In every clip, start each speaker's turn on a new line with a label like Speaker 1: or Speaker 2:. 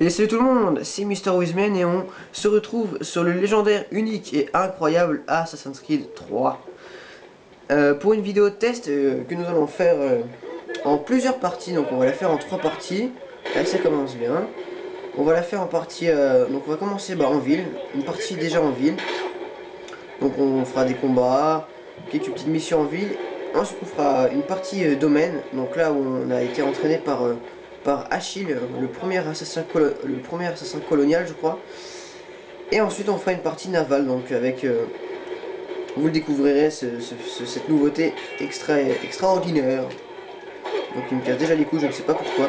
Speaker 1: Et salut tout le monde, c'est Mister Wizman et on se retrouve sur le légendaire, unique et incroyable Assassin's Creed 3 pour une vidéo de test que nous allons faire en plusieurs parties. Donc on va la faire en 3 parties. Là ça commence bien. On va la faire en partie, donc on va commencer en ville, une partie déjà en ville. Donc on fera des combats, quelques petites missions en ville. Ensuite on fera une partie domaine, donc là où on a été entraîné par Achille, le premier assassin colonial je crois. Et ensuite on fera une partie navale, donc avec, vous le découvrirez, cette nouveauté extraordinaire. Donc il me casse déjà les couilles, je ne sais pas pourquoi.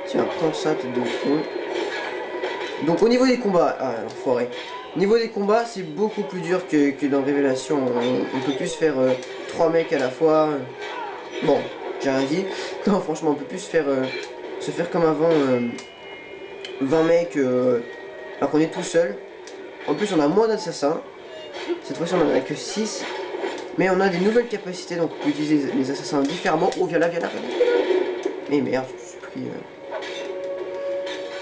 Speaker 1: Tiens, prends ça, tête de con. Donc au niveau des combats, ah enfoiré. Niveau des combats, c'est beaucoup plus dur que dans Révélation. On peut plus faire 3 mecs à la fois. Bon, j'ai rien dit. Non, franchement, on peut plus se faire comme avant 20 mecs alors qu'on est tout seul. En plus, on a moins d'assassins. Cette fois-ci, on en a que 6. Mais on a des nouvelles capacités, donc on peut utiliser les assassins différemment. Oh, viens là, viens là, viens là. Mais merde, je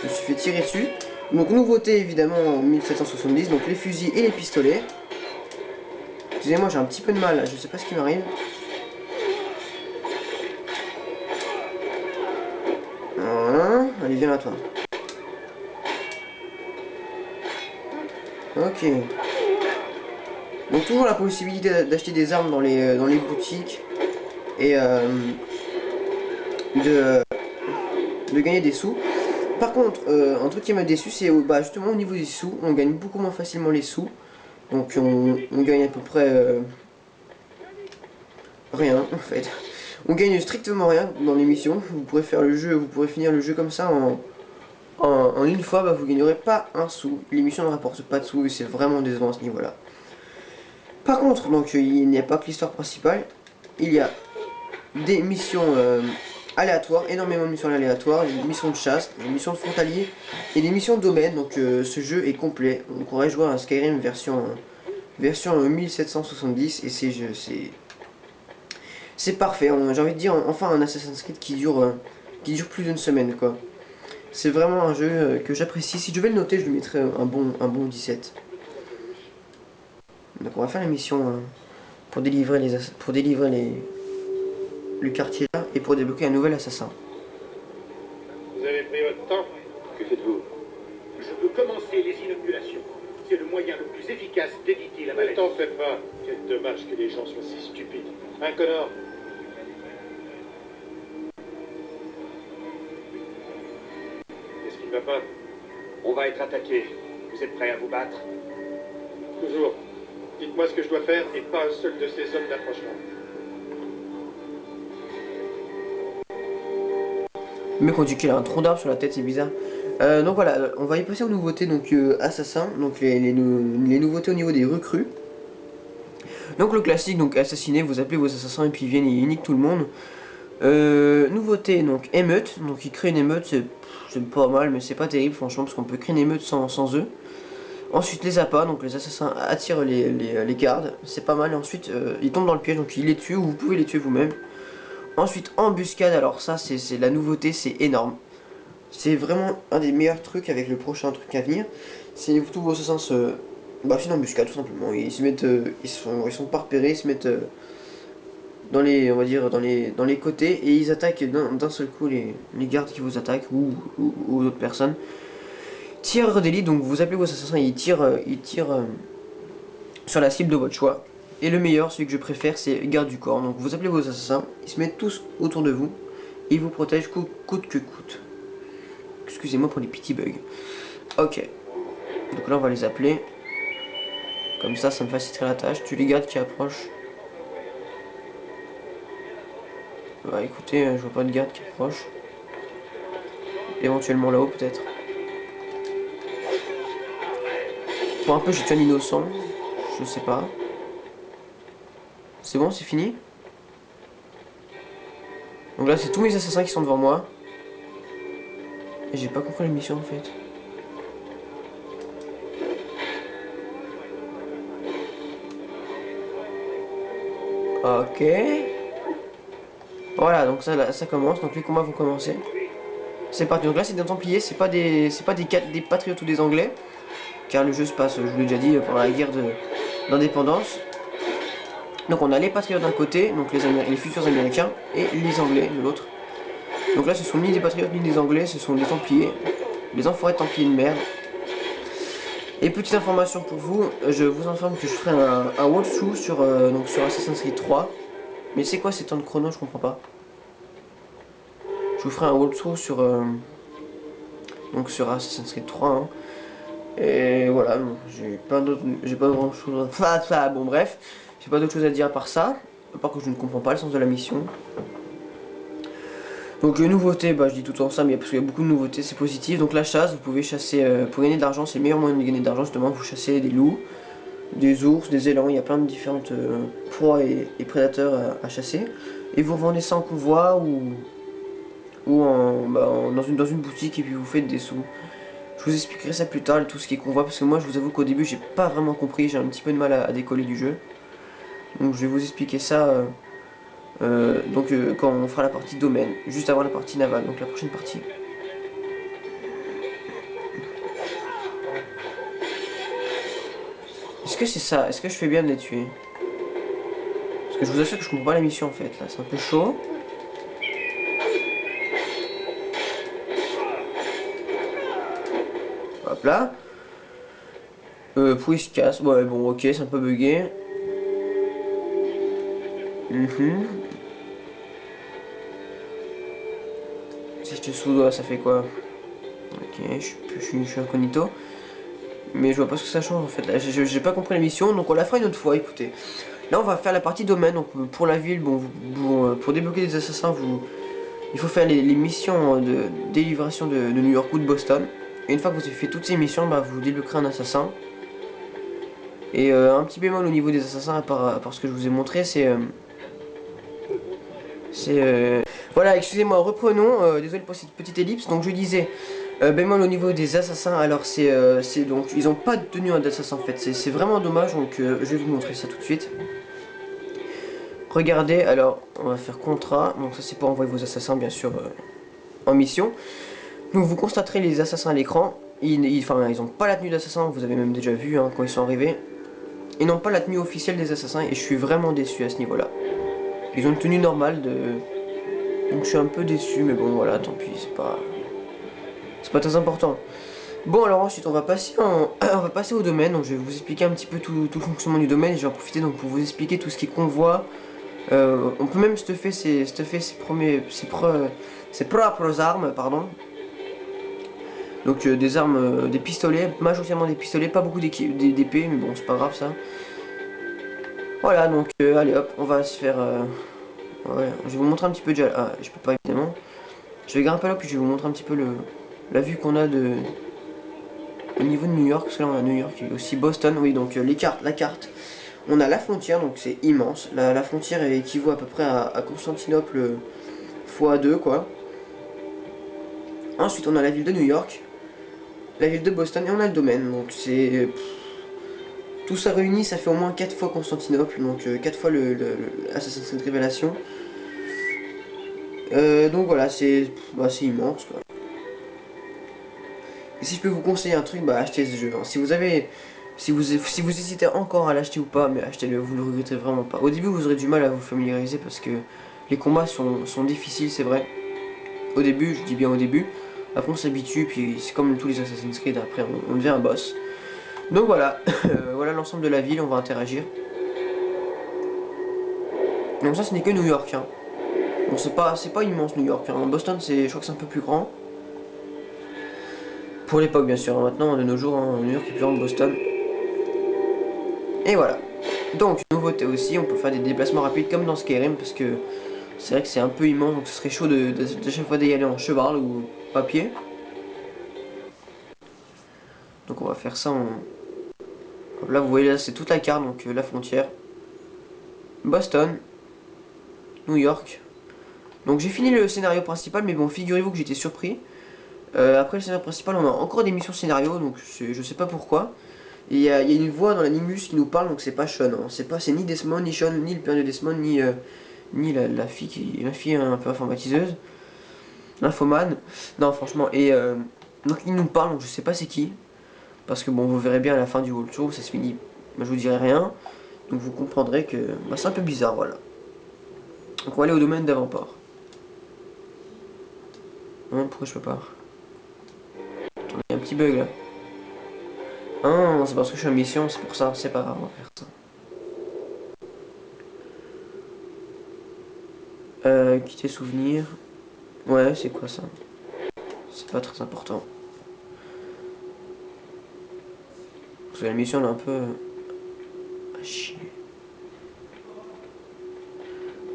Speaker 1: me suis fait tirer dessus. Donc nouveauté évidemment en 1770, donc les fusils et les pistolets. Excusez-moi, j'ai un petit peu de mal là, je sais pas ce qui m'arrive. Voilà, allez viens là toi. Ok. Donc toujours la possibilité d'acheter des armes dans les boutiques et de, de gagner des sous. Par contre, un truc qui m'a déçu, c'est justement au niveau des sous, on gagne beaucoup moins facilement les sous. Donc on gagne à peu près rien en fait. On gagne strictement rien dans l'émission. Vous pourrez faire le jeu, vous pourrez finir le jeu comme ça en une fois, vous gagnerez pas un sou. L'émission ne rapporte pas de sous et c'est vraiment décevant à ce niveau-là. Par contre, donc il n'y a pas que l'histoire principale. Il y a des missions aléatoires, énormément de missions aléatoires, des missions de chasse, des missions de frontalier et des missions de domaine. Donc ce jeu est complet. On pourrait jouer à un Skyrim version 1770 et c'est parfait. J'ai envie de dire enfin un Assassin's Creed qui dure plus d'une semaine quoi. C'est vraiment un jeu que j'apprécie. Si je devais le noter, je lui mettrais un bon 17. Donc on va faire la mission pour délivrer le quartier là et pour débloquer un nouvel assassin.
Speaker 2: Vous avez pris votre temps. Que faites-vous?
Speaker 3: Je peux commencer les inoculations. C'est le moyen le plus efficace d'éviter la
Speaker 2: Ne
Speaker 3: maladie.
Speaker 2: t'en fais pas. Quel dommage que les gens soient si stupides. Hein, Connor? Qu'est-ce qui ne va pas?
Speaker 3: On va être attaqué. Vous êtes prêts à vous battre?
Speaker 2: Toujours. Dites-moi ce que je dois faire et pas un seul de ces hommes d'approchement.
Speaker 1: Le mec on dit qu'il a un tronc d'arbre sur la tête, c'est bizarre. Donc voilà, on va y passer aux nouveautés, donc assassin, donc les nouveautés au niveau des recrues. Donc le classique, donc assassiner, vous appelez vos assassins et puis ils viennent et ils niquent tout le monde. Nouveauté, donc émeute, donc il crée une émeute, c'est pas mal mais c'est pas terrible franchement parce qu'on peut créer une émeute sans eux. Ensuite les appâts, donc les assassins attirent les gardes, c'est pas mal. Et ensuite ils tombent dans le piège, donc ils les tuent ou vous pouvez les tuer vous-même. Ensuite embuscade, alors ça c'est la nouveauté, c'est énorme. C'est vraiment un des meilleurs trucs avec le prochain truc à venir. C'est tous vos assassins c'est une embuscade tout simplement. Ils se mettent, ils sont pas repérés, ils se mettent dans les, on va dire, dans les côtés et ils attaquent d'un seul coup les gardes qui vous attaquent ou d'autres personnes. Tireur d'élite, donc vous appelez vos assassins, ils tirent sur la cible de votre choix. Et le meilleur, celui que je préfère, c'est garde du corps. Donc vous appelez vos assassins, ils se mettent tous autour de vous et ils vous protègent coûte que coûte. Excusez-moi pour les petits bugs. Ok. Donc là on va les appeler. Comme ça me faciliterait la tâche. Tu les gardes qui approchent. Bah écoutez, je vois pas de garde qui approche. Éventuellement là-haut peut-être. Pour un peu j'ai tué un innocent. Je sais pas. C'est bon, c'est fini. Donc là c'est tous mes assassins qui sont devant moi. Et j'ai pas compris la mission en fait. Ok. Voilà, donc ça commence, donc les combats vont commencer. C'est parti, donc là c'est des Templiers, c'est pas des Patriotes ou des Anglais, car le jeu se passe, je vous l'ai déjà dit, pendant la guerre d'indépendance. Donc on a les Patriotes d'un côté, donc les futurs Américains, et les Anglais de l'autre. Donc là ce sont ni des Patriotes ni des Anglais, ce sont des Templiers, des enfoirés de Templiers de merde. Et petite information pour vous, je vous informe que je ferai un walkthrough donc sur Assassin's Creed 3. Mais c'est quoi ces temps de chrono, je comprends pas. Je vous ferai un walkthrough donc sur Assassin's Creed 3. Hein. Et voilà, j'ai pas grand chose à... bon bref, j'ai pas d'autre chose à dire à part ça. À part que je ne comprends pas le sens de la mission. Donc les nouveautés, bah je dis tout le temps ça, mais parce qu'il y a beaucoup de nouveautés, c'est positif. Donc la chasse, vous pouvez chasser, pour gagner de l'argent, c'est le meilleur moyen de gagner de l'argent justement, vous chassez des loups, des ours, des élans, il y a plein de différentes proies et prédateurs à chasser. Et vous revendez ça en convoi ou dans une boutique et puis vous faites des sous. Je vous expliquerai ça plus tard, tout ce qui est convoi, parce que moi je vous avoue qu'au début j'ai pas vraiment compris, j'ai un petit peu de mal à décoller du jeu. Donc je vais vous expliquer ça quand on fera la partie domaine, juste avant la partie navale, donc la prochaine partie. Est-ce que c'est ça? Est-ce que je fais bien de les tuer? Parce que je vous assure que je comprends pas la mission en fait, là c'est un peu chaud. Hop là. Puis il se casse, ouais bon ok, c'est un peu bugué. Si je te sous-dois, ça fait quoi? Ok, je suis incognito. Mais je vois pas ce que ça change en fait. Là, j'ai pas compris la mission, donc on la fera une autre fois, écoutez. Là, on va faire la partie domaine. Donc pour la ville, pour débloquer des assassins, il faut faire les missions de délivration de New York ou de Boston. Et une fois que vous avez fait toutes ces missions, bah, vous débloquerez un assassin. Et un petit bémol au niveau des assassins, à part ce que je vous ai montré, voilà, excusez-moi, reprenons. Désolé pour cette petite ellipse. Donc je disais, bémol au niveau des assassins, alors c'est donc, ils ont pas de tenue d'assassin en fait. C'est vraiment dommage, donc je vais vous montrer ça tout de suite. Regardez, alors on va faire contrat, donc ça c'est pour envoyer vos assassins bien sûr en mission. Donc vous constaterez les assassins à l'écran, ils n'ont pas la tenue d'assassin, vous avez même déjà vu hein, quand ils sont arrivés. Ils n'ont pas la tenue officielle des assassins et je suis vraiment déçu à ce niveau là. Ils ont une tenue normale donc je suis un peu déçu, mais bon voilà, tant pis, c'est pas très important. Bon alors ensuite on va passer au domaine, donc je vais vous expliquer un petit peu tout le fonctionnement du domaine et je vais en profiter donc pour vous expliquer tout ce qui est convoi. On peut même stuffer ses propres armes, pardon. Donc des armes, des pistolets, majoritairement des pistolets, pas beaucoup d'épées, mais bon c'est pas grave ça. Voilà donc allez hop, on va se faire... ouais, je vais vous montrer un petit peu déjà... Ah, je peux pas évidemment. Je vais grimper là puis je vais vous montrer un petit peu la vue qu'on a au niveau de New York, parce que là on a New York et aussi Boston, oui donc la carte. On a la frontière, donc c'est immense. La frontière équivaut à peu près à Constantinople x2 quoi. Ensuite on a la ville de New York, la ville de Boston et on a le domaine. Donc c'est... Tout ça réuni, ça fait au moins 4 fois Constantinople, donc 4 fois le Assassin's Creed Révélation. Donc voilà, c'est immense quoi. Et si je peux vous conseiller un truc, bah achetez ce jeu. Hein. Si vous hésitez encore à l'acheter ou pas, mais achetez-le, vous le regretterez vraiment pas. Au début vous aurez du mal à vous familiariser parce que les combats sont difficiles, c'est vrai. Au début, je dis bien au début. Après on s'habitue, puis c'est comme tous les Assassin's Creed, après on devient un boss. Donc voilà, voilà l'ensemble de la ville, on va interagir. Donc ça ce n'est que New York. Hein. Bon c'est pas immense New York. Hein. Boston je crois que c'est un peu plus grand. Pour l'époque bien sûr, hein. Maintenant de nos jours, hein, New York est plus grand que Boston. Et voilà. Donc, nouveauté aussi, on peut faire des déplacements rapides comme dans Skyrim parce que c'est vrai que c'est un peu immense, donc ce serait chaud de chaque fois d'y aller en cheval ou à pied. Donc on va faire ça en... Là vous voyez là c'est toute la carte, donc la frontière. Boston. New York. Donc j'ai fini le scénario principal, mais bon figurez-vous que j'étais surpris. Après le scénario principal on a encore des missions scénario, donc je sais pas pourquoi. Et il y a une voix dans l'animus qui nous parle, donc c'est pas Sean, hein. C'est ni Desmond, ni Sean, ni le père de Desmond, ni ni la fille la fille un peu informatiseuse, infomane. Non, franchement, et donc il nous parle, donc je sais pas c'est qui, parce que bon, vous verrez bien à la fin du walkthrough, ça se finit, je vous dirai rien, donc vous comprendrez que bah, c'est un peu bizarre, voilà. Donc on va aller au domaine d'avant-port. Non, pourquoi je peux pas? Attends, il y a un petit bug là. Ah, c'est parce que je suis en mission, c'est pour ça, c'est pas grave, on va faire ça. Quitter souvenir. Ouais, c'est quoi ça? C'est pas très important. Parce que la mission elle est un peu... à chier.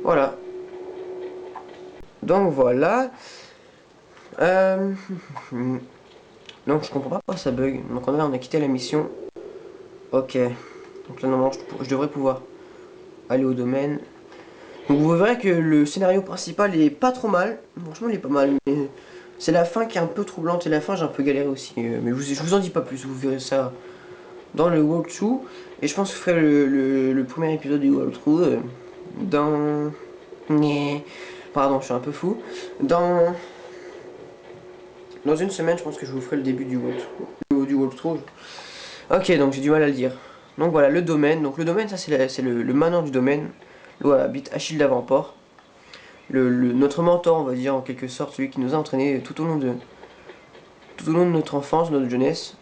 Speaker 1: Voilà. Donc voilà. Euh... Donc je comprends pas pourquoi ça bug. Donc on a quitté la mission. Ok. Donc là normalement je devrais pouvoir aller au domaine. Donc vous verrez que le scénario principal est pas trop mal. Franchement il est pas mal. Mais c'est la fin qui est un peu troublante. Et la fin j'ai un peu galéré aussi. Mais je vous en dis pas plus. Vous verrez ça dans le walkthrough. Et je pense que je ferai le premier épisode du walkthrough dans... Pardon, je suis un peu fou. Dans une semaine, je pense que je vous ferai le début du walkthrough. Ok, donc j'ai du mal à le dire. Donc voilà, le domaine. Donc le domaine, ça c'est le manoir du domaine. Là habite Achille d'Avantport. Notre mentor, on va dire en quelque sorte, celui qui nous a entraînés tout au long de notre enfance, de notre jeunesse,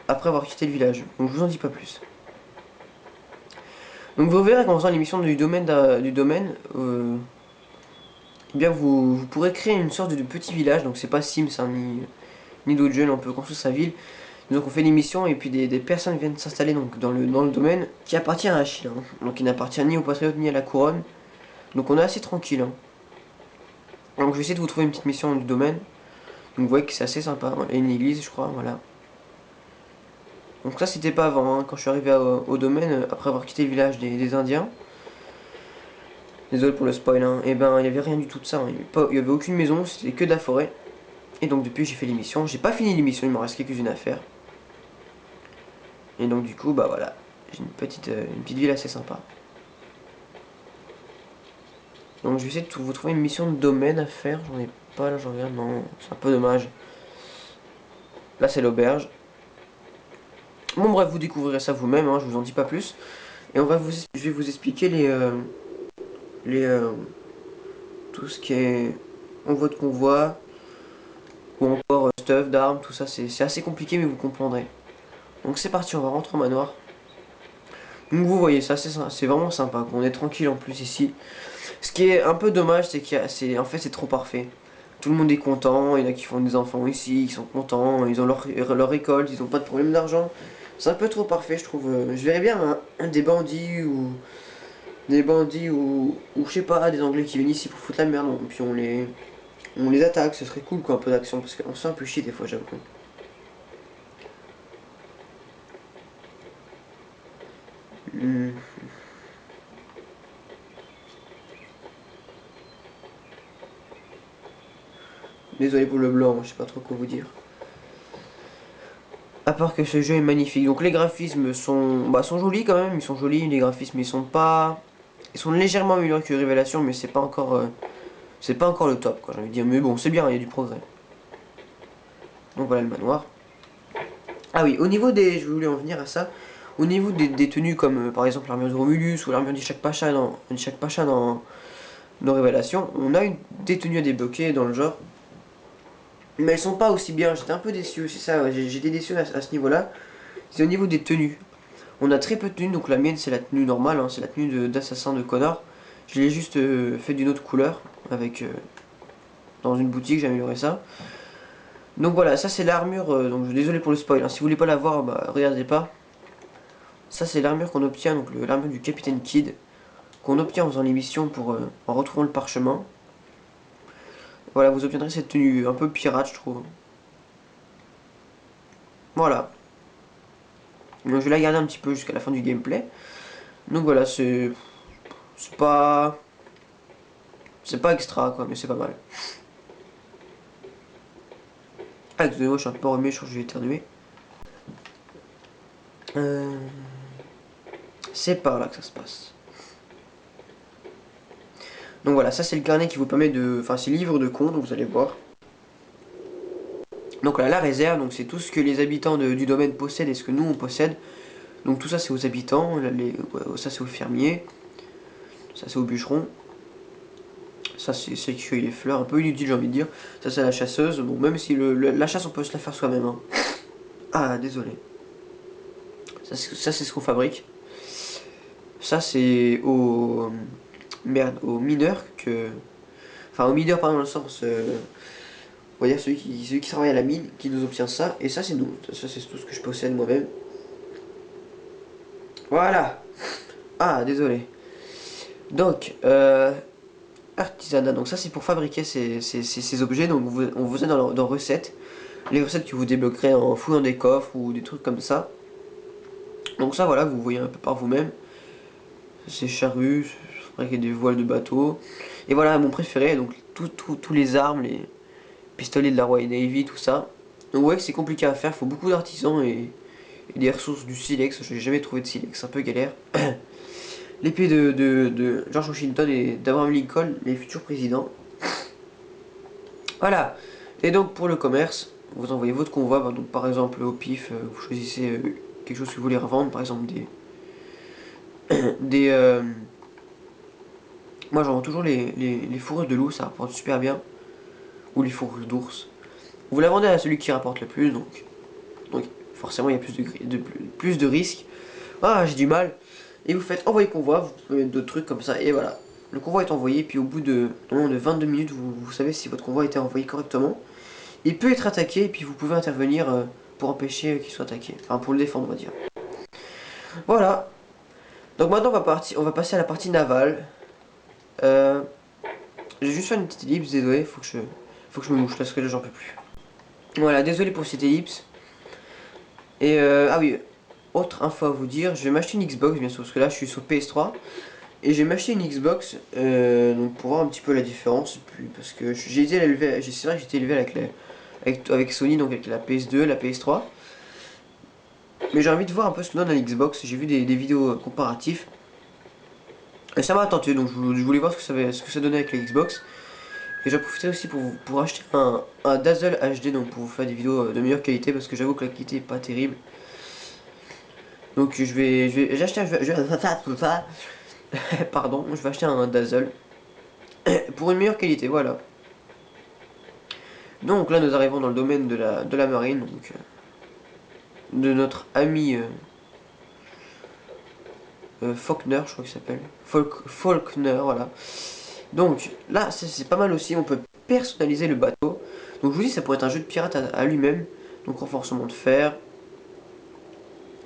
Speaker 1: après avoir quitté le village. Donc je vous en dis pas plus. Donc vous verrez qu'en faisant l'émission du domaine, eh bien vous pourrez créer une sorte de petit village. Donc c'est pas Sims hein, ni d'autres jeunes, on peut construire sa ville. Donc on fait l'émission et puis des personnes viennent s'installer donc dans le domaine qui appartient à Achille. Hein. Donc il n'appartient ni au patriote ni à la couronne. Donc on est assez tranquille. Hein. Donc je vais essayer de vous trouver une petite mission du domaine. Donc vous voyez que c'est assez sympa. Il y a une église je crois, voilà. Donc ça c'était pas avant, hein, quand je suis arrivé au domaine, après avoir quitté le village des Indiens. Désolé pour le spoil, hein. Et ben il n'y avait rien du tout de ça. Hein. Il y avait aucune maison, c'était que de la forêt. Et donc depuis j'ai fait l'émission. J'ai pas fini l'émission, il me reste quelques-unes à faire. Et donc du coup bah voilà. J'ai une petite ville assez sympa. Donc je vais essayer de vous trouver une mission de domaine à faire. J'en ai pas là, j'en regarde, non, c'est un peu dommage. Là c'est l'auberge. Bon bref, vous découvrirez ça vous-même, hein, je vous en dis pas plus. Et je vais vous expliquer les tout ce qui est envoi de convoi, ou encore stuff, d'armes, tout ça, c'est assez compliqué mais vous comprendrez. Donc c'est parti, on va rentrer au manoir. Donc vous voyez ça, c'est vraiment sympa, on est tranquille en plus ici. Ce qui est un peu dommage, c'est en fait c'est trop parfait. Tout le monde est content, il y en a qui font des enfants ici, qui sont contents, ils ont leur récolte, ils ont pas de problème d'argent. C'est un peu trop parfait, je trouve. Je verrais bien des bandits ou ou je sais pas, des Anglais qui viennent ici pour foutre la merde, et puis on les attaque, ce serait cool quoi, un peu d'action, parce qu'on se fait un peu chier des fois, j'avoue. Hmm. Désolé pour le blanc, je sais pas trop quoi vous dire. À part que ce jeu est magnifique. Donc les graphismes sont jolis quand même, ils sont jolis, les graphismes ils sont pas... Ils sont légèrement améliorés que Révélation, mais c'est pas encore le top quoi, j'ai envie de dire. Mais bon, c'est bien, il y a du progrès. Donc voilà le manoir. Ah oui, au niveau je voulais en venir à ça. Au niveau des tenues comme par exemple l'armure de Romulus ou l'armure d'Ishak Pacha dans Révélation, on a des tenues à débloquer dans le genre. Mais elles sont pas aussi bien, j'étais un peu déçu, c'est ça, ouais, j'étais déçu à ce niveau-là. C'est au niveau des tenues. On a très peu de tenues, donc la mienne c'est la tenue normale, hein, c'est la tenue d'assassin de Connor. Je l'ai juste fait d'une autre couleur, avec dans une boutique, j'ai amélioré ça. Donc voilà, ça c'est l'armure, donc désolé pour le spoil, hein, si vous voulez pas la voir, bah regardez pas. Ça c'est l'armure qu'on obtient, donc l'armure du Capitaine Kidd, qu'on obtient en faisant l'émission en retrouvant le parchemin. Voilà, vous obtiendrez cette tenue un peu pirate, je trouve. Voilà. Donc, je vais la garder un petit peu jusqu'à la fin du gameplay. Donc voilà, c'est pas c'est pas extra quoi, mais c'est pas mal. Ah, excusez-moi, je suis un peu enrhumé, je crois que je vais éternuer. C'est par là que ça se passe. Donc voilà, ça c'est le carnet qui vous permet de... Enfin c'est le livre de compte, vous allez voir. Donc là, la réserve, donc c'est tout ce que les habitants du domaine possèdent et ce que nous on possède. Donc tout ça c'est aux habitants, là, ça c'est aux fermiers, ça c'est aux bûcherons. Ça c'est celle qui cueille les fleurs, un peu inutile j'ai envie de dire. Ça c'est la chasseuse, bon même si la chasse on peut se la faire soi-même. Hein. Ah désolé. Ça c'est ce qu'on fabrique. Ça c'est aux... Merde, aux mineurs que... Enfin aux mineurs pas dans le sens... on va dire celui qui travaille à la mine, qui nous obtient ça. Et ça c'est nous, ça c'est tout ce que je possède moi-même. Voilà. Ah désolé. Donc, artisanat, donc ça c'est pour fabriquer ces objets, donc on vous aide dans recettes, les recettes que vous débloquerez en fouillant des coffres ou des trucs comme ça. Donc ça voilà, vous voyez un peu par vous-même. C'est charrues, fabriquer des voiles de bateau. Et voilà mon préféré, donc tous les armes, les pistolets de la Royal Navy, tout ça. Donc ouais c'est compliqué à faire, il faut beaucoup d'artisans et des ressources du silex, je n'ai jamais trouvé de silex, c'est un peu galère. L'épée de George Washington et d'Abraham Lincoln, les futurs présidents. Voilà. Et donc pour le commerce, vous envoyez votre convoi, donc par exemple au pif, vous choisissez quelque chose que vous voulez revendre, par exemple des moi j'en vends toujours les fourrures de loup, ça rapporte super bien. Ou les fourrures d'ours. Vous la vendez à celui qui rapporte le plus, donc forcément il y a plus de risques. Ah j'ai du mal. Et vous faites envoyer convoi, vous pouvez mettre d'autres trucs comme ça, et voilà. Le convoi est envoyé, puis au bout de 22 minutes, vous savez si votre convoi a été envoyé correctement. Il peut être attaqué, et puis vous pouvez intervenir pour empêcher qu'il soit attaqué. Enfin, pour le défendre, on va dire. Voilà. Donc maintenant, on va passer à la partie navale. J'ai juste fait une petite ellipse, désolé, faut que je me mouche, parce que là, j'en peux plus. Voilà, désolé pour cette ellipse. Et ah oui, autre info à vous dire, je vais m'acheter une Xbox, bien sûr, parce que là, je suis sur PS3. Et j'ai m'acheté une Xbox donc pour voir un petit peu la différence, puis parce que j'ai été élevé, c'est vrai que j'ai été élevé avec Sony, donc avec la PS2, la PS3. Mais j'ai envie de voir un peu ce que donne la Xbox, j'ai vu des vidéos comparatives. Et ça m'a tenté, donc je voulais voir ce que ça donnait avec la Xbox. Et j'en profiterai aussi pour acheter un Dazzle HD, donc pour vous faire des vidéos de meilleure qualité, parce que j'avoue que la qualité est pas terrible. Donc j'ai acheté pardon, je vais acheter un Dazzle pour une meilleure qualité, voilà. Donc là nous arrivons dans le domaine de la marine, donc de notre ami Faulkner, je crois qu'il s'appelle. Faulkner, voilà. Donc là c'est pas mal aussi, on peut personnaliser le bateau. Donc je vous dis ça pourrait être un jeu de pirate à lui-même. Donc renforcement de fer,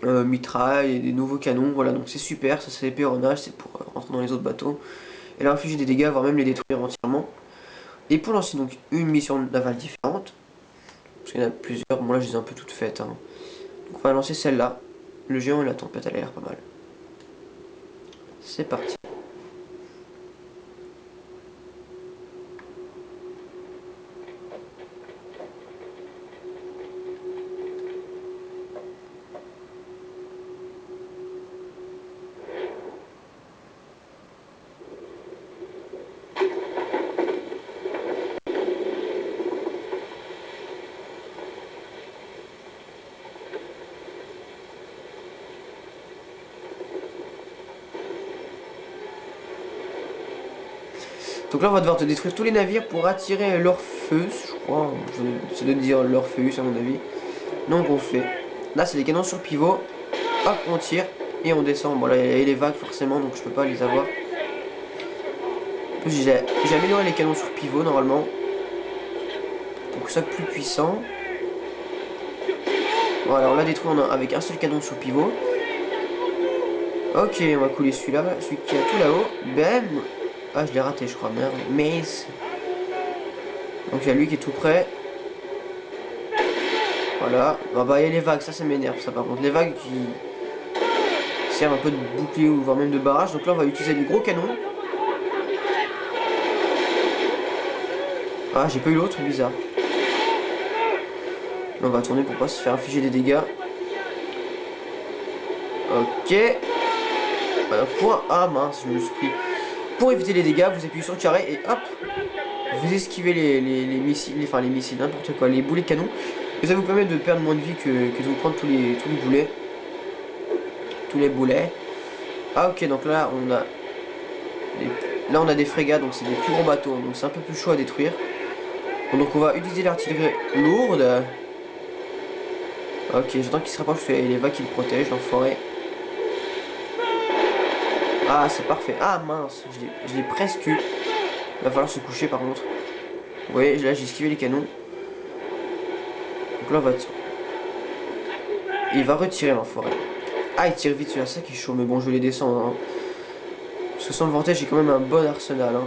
Speaker 1: mitraille, et des nouveaux canons, voilà donc c'est super, ça c'est l'épée en nage, c'est pour rentrer dans les autres bateaux. Et là infliger des dégâts, voire même les détruire entièrement. Et pour lancer donc une mission navale différente, parce qu'il y en a plusieurs, bon là je les ai un peu toutes faites. Hein. Donc on va lancer celle-là. Le géant et la tempête, elle a l'air pas mal. C'est parti. Donc là on va devoir te détruire tous les navires pour attirer l'Orpheus, je crois. Ça doit dire l'Orpheus à mon avis. Donc on fait. Là c'est des canons sur pivot. Hop on tire et on descend. Bon là il y a les vagues forcément donc je peux pas les avoir. En plus j'ai amélioré les canons sur pivot normalement. Pour que ça soit plus puissant. Voilà on l'a détruit avec un seul canon sur pivot. Ok on va couler celui-là, celui qui est tout là-haut. Bam. Ah je l'ai raté je crois, merde. Mace. Donc il y a lui qui est tout près. Voilà. Ah bah il y a les vagues, ça m'énerve ça par contre. Les vagues qui servent un peu de bouclier ou voire même de barrage. Donc là on va utiliser des gros canons. Ah j'ai pas eu l'autre, bizarre. On va tourner pour pas se faire infliger des dégâts. Ok. Point. Ah mince, je me suis pris. Pour éviter les dégâts, vous appuyez sur le carré et hop, vous esquivez les missiles, enfin les missiles, n'importe quoi, les boulets de canon. Et ça vous permet de perdre moins de vie que de vous prendre tous les boulets. Tous les boulets. Ah ok, donc là on a des frégates, donc c'est des plus gros bateaux, donc c'est un peu plus chaud à détruire. Donc on va utiliser l'artillerie lourde. Ok, j'entends qu'il se rapproche, il est va qui le protège, l'enfoiré. Ah, c'est parfait. Ah mince, je l'ai presque eu. Il va falloir se coucher par contre. Vous voyez, là j'ai esquivé les canons. Donc là on va... Il va retirer l'enfoiré. Ah, il tire vite celui-là, ça qui est chaud, mais bon, je vais les descendre. Hein. Parce que sans le vortex, j'ai quand même un bon arsenal. Hein.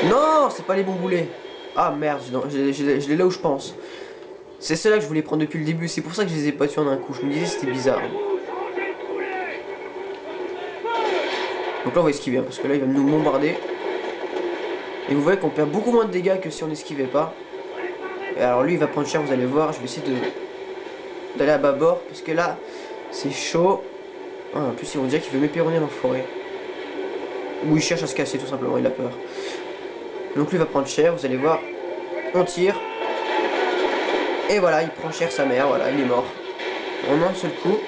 Speaker 1: Non, c'est pas les bons boulets. Ah merde, je l'ai là où je pense. C'est ceux-là que je voulais prendre depuis le début, c'est pour ça que je les ai pas tués en un coup. Je me disais c'était bizarre. Donc là on va esquiver, hein, parce que là il va nous bombarder. Et vous voyez qu'on perd beaucoup moins de dégâts que si on n'esquivait pas. Et alors lui il va prendre cher, vous allez voir. Je vais essayer d'aller à bâbord, parce que là c'est chaud. Ah, en plus ils vont dire qu'il veut m'éperonner dans la forêt. Ou il cherche à se casser tout simplement, il a peur. Donc lui va prendre cher, vous allez voir. On tire. Et voilà, il prend cher sa mère, voilà, il est mort. En un seul coup.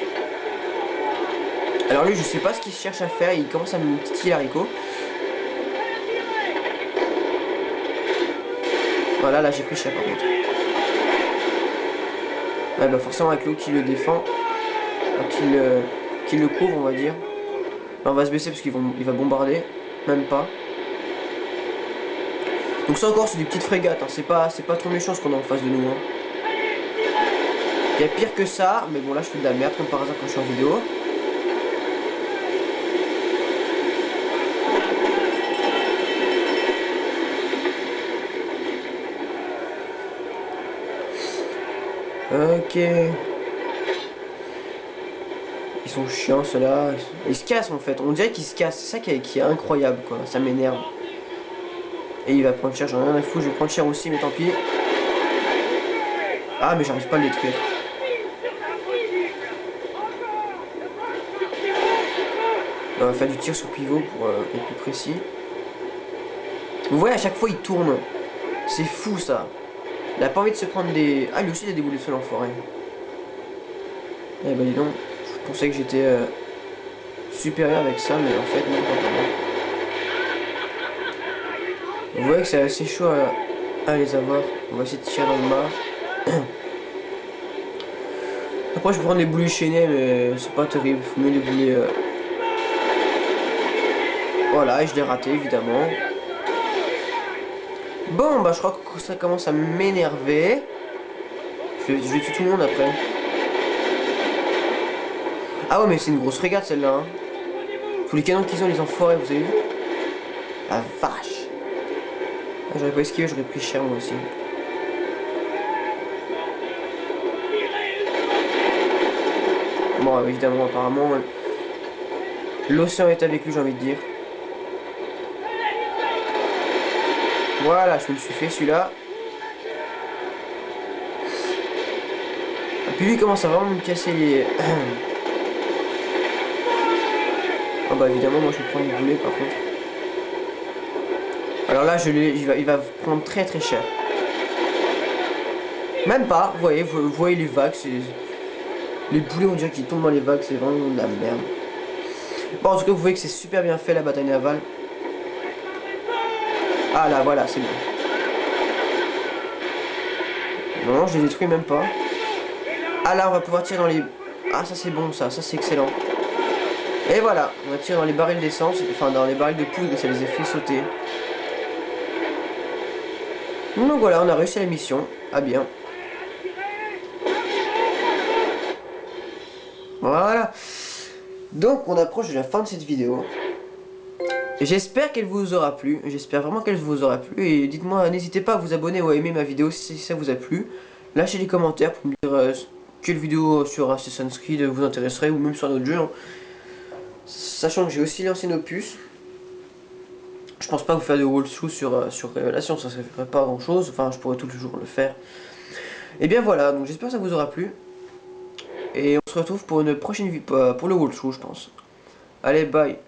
Speaker 1: Alors lui, je sais pas ce qu'il cherche à faire, il commence à me titiller l'haricot. Voilà, là j'ai pris cher par contre. Ouais, bah forcément avec l'eau qui le défend, qui le couvre on va dire. Là on va se baisser parce qu'il va bombarder, même pas. Donc ça encore c'est des petites frégates, hein. C'est pas trop méchant ce qu'on a en face de nous. Hein. Il y a pire que ça, mais bon là je fais de la merde comme par hasard quand je suis en vidéo. Ok. Ils sont chiants ceux-là. Ils se cassent en fait. On dirait qu'ils se cassent. C'est ça qui est incroyable quoi. Ça m'énerve. Et il va prendre cher. J'en ai rien à foutre. Je vais prendre cher aussi, mais tant pis. Ah mais j'arrive pas à le détruire. On va faire du tir sur pivot pour être plus précis. Vous voyez à chaque fois il tourne. C'est fou ça. Il a pas envie de se prendre des... Ah lui aussi il a des boules de feu l'enfoiré. Eh ben dis donc. Je pensais que j'étais supérieur avec ça, mais en fait non, pas vraiment. Vous voyez que c'est assez chaud à les avoir. On va essayer de tirer dans le mât. Après je vais prendre les boulets chaînés, mais c'est pas terrible. Faut mieux les boulets... Voilà, et je l'ai raté évidemment. Bon, bah je crois que ça commence à m'énerver. Je vais tuer tout le monde après. Ah ouais, mais c'est une grosse frégate celle-là. Hein. Tous les canons qu'ils ont, les enfoirés, vous avez vu? La vache. Ah, j'aurais pas esquivé, j'aurais pris cher moi aussi. Bon, évidemment, apparemment, l'océan est avec lui, j'ai envie de dire. Voilà, je me le suis fait celui-là. Et puis lui il commence à vraiment me casser les... Ah bah évidemment moi je vais prendre les boulets par contre. Alors là il va prendre très très cher. Même pas, vous voyez les vagues, les boulets on dirait qu'ils tombent dans les vagues, c'est vraiment de la merde. Bon en tout cas vous voyez que c'est super bien fait la bataille navale. Ah là voilà c'est bon. Non je les détruis même pas. Ah là on va pouvoir tirer dans les... Ah ça c'est bon ça c'est excellent. Et voilà, on va tirer dans les barils d'essence, enfin dans les barils de poudre et ça les a fait sauter. Donc voilà, on a réussi la mission. Ah bien. Voilà. Donc on approche de la fin de cette vidéo. J'espère qu'elle vous aura plu. J'espère vraiment qu'elle vous aura plu. Et dites-moi, n'hésitez pas à vous abonner ou à aimer ma vidéo si ça vous a plu. Lâchez les commentaires pour me dire quelle vidéo sur Assassin's Creed vous intéresserait ou même sur d'autres jeux. Hein. Sachant que j'ai aussi lancé nos puces. Je pense pas vous faire de walkthrough sur Révélation, ça ne ferait pas grand chose, enfin je pourrais toujours le faire. Et bien voilà, donc j'espère que ça vous aura plu. Et on se retrouve pour une prochaine vidéo, pour le walkthrough je pense. Allez, bye.